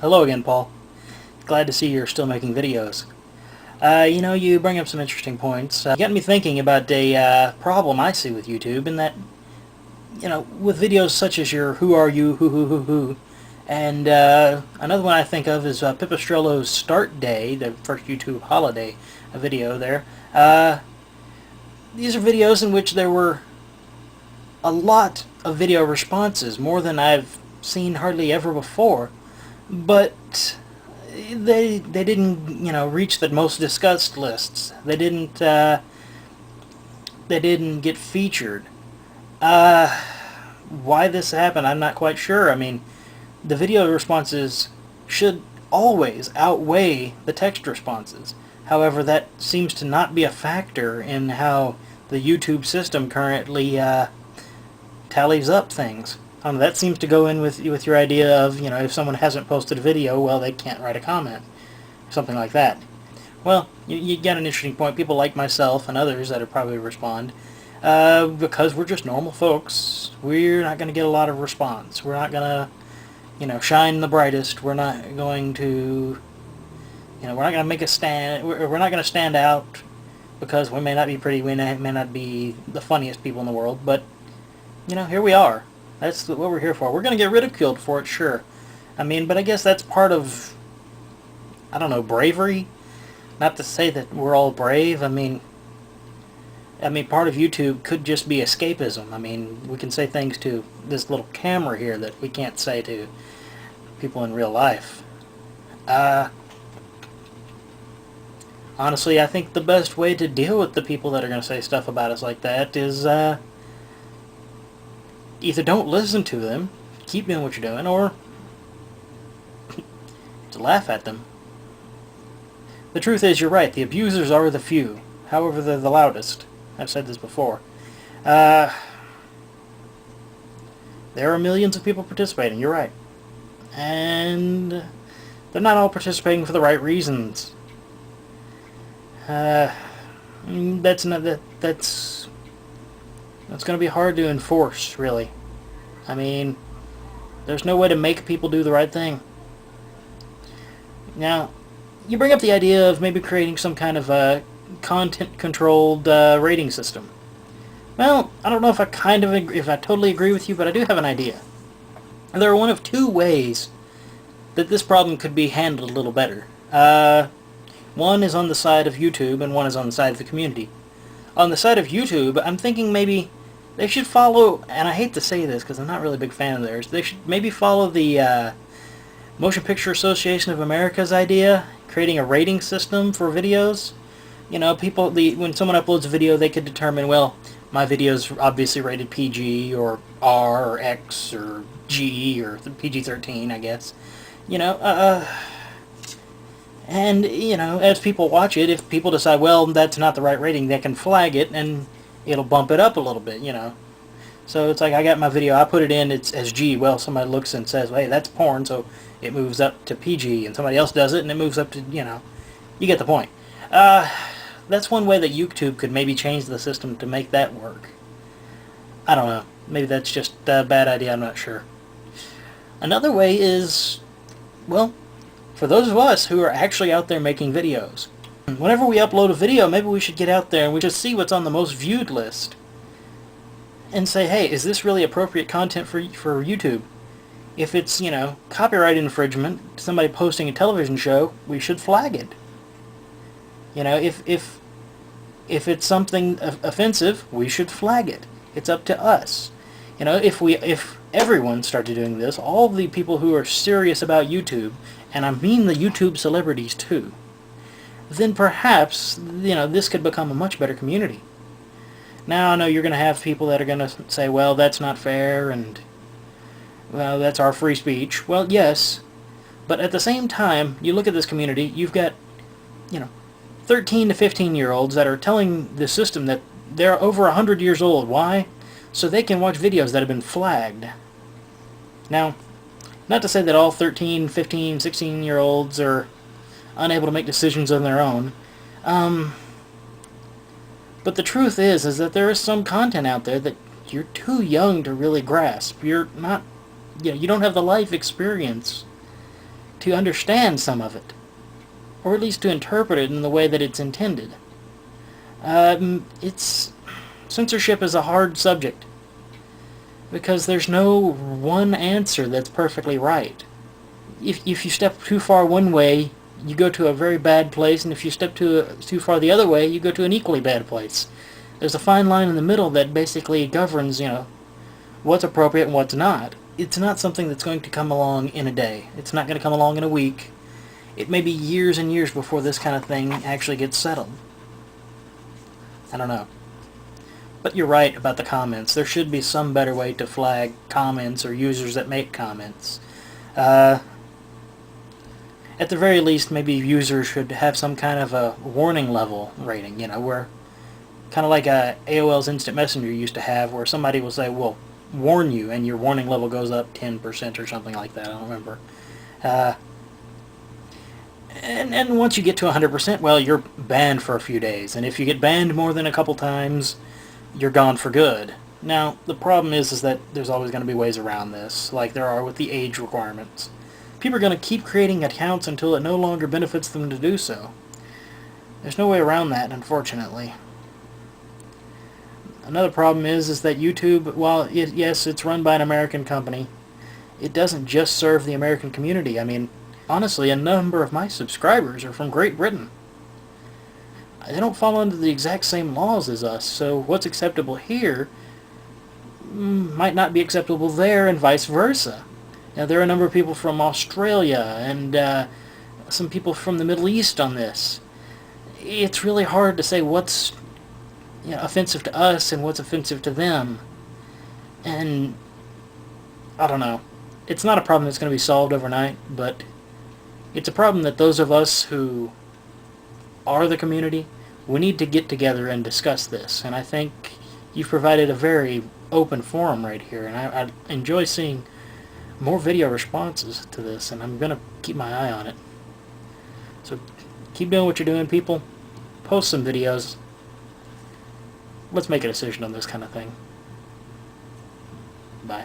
Hello again, Paul. Glad to see you're still making videos. You bring up some interesting points. You got me thinking about a problem I see with YouTube, in that, with videos such as your Who Are You, Who, and another one I think of is Pipistrello's Start Day, the first YouTube holiday video there. These are videos in which there were a lot of video responses, more than I've seen hardly ever before, but they didn't reach the most discussed lists. They didn't get featured. Why this happened, I'm not quite sure. I mean, the video responses should always outweigh the text responses. However, that seems to not be a factor in how the YouTube system currently tallies up things. That seems to go in with your idea of, if someone hasn't posted a video, well, they can't write a comment. Something like that. Well, you got an interesting point. People like myself and others that would probably respond, because we're just normal folks, we're not going to get a lot of response. We're not going to, shine the brightest. We're not going to, we're not going to make a stand. We're not going to stand out because we may not be pretty, we may not be the funniest people in the world, but, here we are. That's what we're here for. We're going to get ridiculed for it, sure. But I guess that's part of, I don't know, bravery? Not to say that we're all brave. I mean, part of YouTube could just be escapism. We can say things to this little camera here that we can't say to people in real life. Honestly, I think the best way to deal with the people that are going to say stuff about us like that is, either don't listen to them, keep doing what you're doing, or to laugh at them. The truth is, you're right, the abusers are the few. However, they're the loudest. I've said this before. There are millions of people participating, you're right. And they're not all participating for the right reasons. That's going to be hard to enforce, really. There's no way to make people do the right thing. Now, you bring up the idea of maybe creating some kind of a content-controlled rating system. Well, I don't know if I totally agree with you, but I do have an idea. And there are one of two ways that this problem could be handled a little better. One is on the side of YouTube, and one is on the side of the community. On the side of YouTube, I'm thinking maybe they should follow, and I hate to say this because I'm not really a big fan of theirs, they should maybe follow the Motion Picture Association of America's idea, creating a rating system for videos. When someone uploads a video, they could determine, well, my video's obviously rated PG, or R, or X, or G, or PG-13, I guess. And, as people watch it, if people decide, well, that's not the right rating, they can flag it, and it'll bump it up a little bit, So it's like, I got my video, I put it in, it's as G. Well, somebody looks and says, hey, that's porn, so it moves up to PG, and somebody else does it, and it moves up to, you get the point. That's one way that YouTube could maybe change the system to make that work. I don't know. Maybe that's just a bad idea, I'm not sure. Another way is, well, for those of us who are actually out there making videos, whenever we upload a video, maybe we should get out there and we should see what's on the most viewed list and say, hey, is this really appropriate content for YouTube? If it's, copyright infringement, somebody posting a television show, we should flag it. If it's something offensive, we should flag it. It's up to us. If everyone started doing this, all the people who are serious about YouTube, and I mean the YouTube celebrities too, then perhaps, this could become a much better community. Now, I know you're going to have people that are going to say, well, that's not fair, and, well, that's our free speech. Well, yes, but at the same time, you look at this community, you've got, 13 to 15-year-olds that are telling the system that they're over 100 years old. Why? So they can watch videos that have been flagged. Now, not to say that all 13, 15, 16-year-olds are unable to make decisions on their own. But the truth is that there is some content out there that you're too young to really grasp. You're not, you don't have the life experience to understand some of it, or at least to interpret it in the way that it's intended. Censorship is a hard subject, because there's no one answer that's perfectly right. If you step too far one way, you go to a very bad place, and if you step too far the other way, you go to an equally bad place. There's a fine line in the middle that basically governs, what's appropriate and what's not. It's not something that's going to come along in a day. It's not going to come along in a week. It may be years and years before this kind of thing actually gets settled. I don't know. But you're right about the comments. There should be some better way to flag comments or users that make comments. At the very least, maybe users should have some kind of a warning level rating, where kind of like AOL's Instant Messenger used to have, where somebody will say, well, warn you, and your warning level goes up 10% or something like that. I don't remember. And once you get to 100%, well, you're banned for a few days. And if you get banned more than a couple times, you're gone for good. Now, the problem is that there's always going to be ways around this, like there are with the age requirements. People are going to keep creating accounts until it no longer benefits them to do so. There's no way around that, unfortunately. Another problem is that YouTube, while yes, it's run by an American company, it doesn't just serve the American community. I mean, honestly, a number of my subscribers are from Great Britain. They don't fall under the exact same laws as us, so what's acceptable here might not be acceptable there, and vice versa. Now, there are a number of people from Australia and some people from the Middle East on this. It's really hard to say what's offensive to us and what's offensive to them. And I don't know. It's not a problem that's going to be solved overnight, but it's a problem that those of us who are the community, we need to get together and discuss this. And I think you've provided a very open forum right here, and I enjoy seeing more video responses to this, and I'm going to keep my eye on it. So keep doing what you're doing, people. Post some videos. Let's make a decision on this kind of thing. Bye.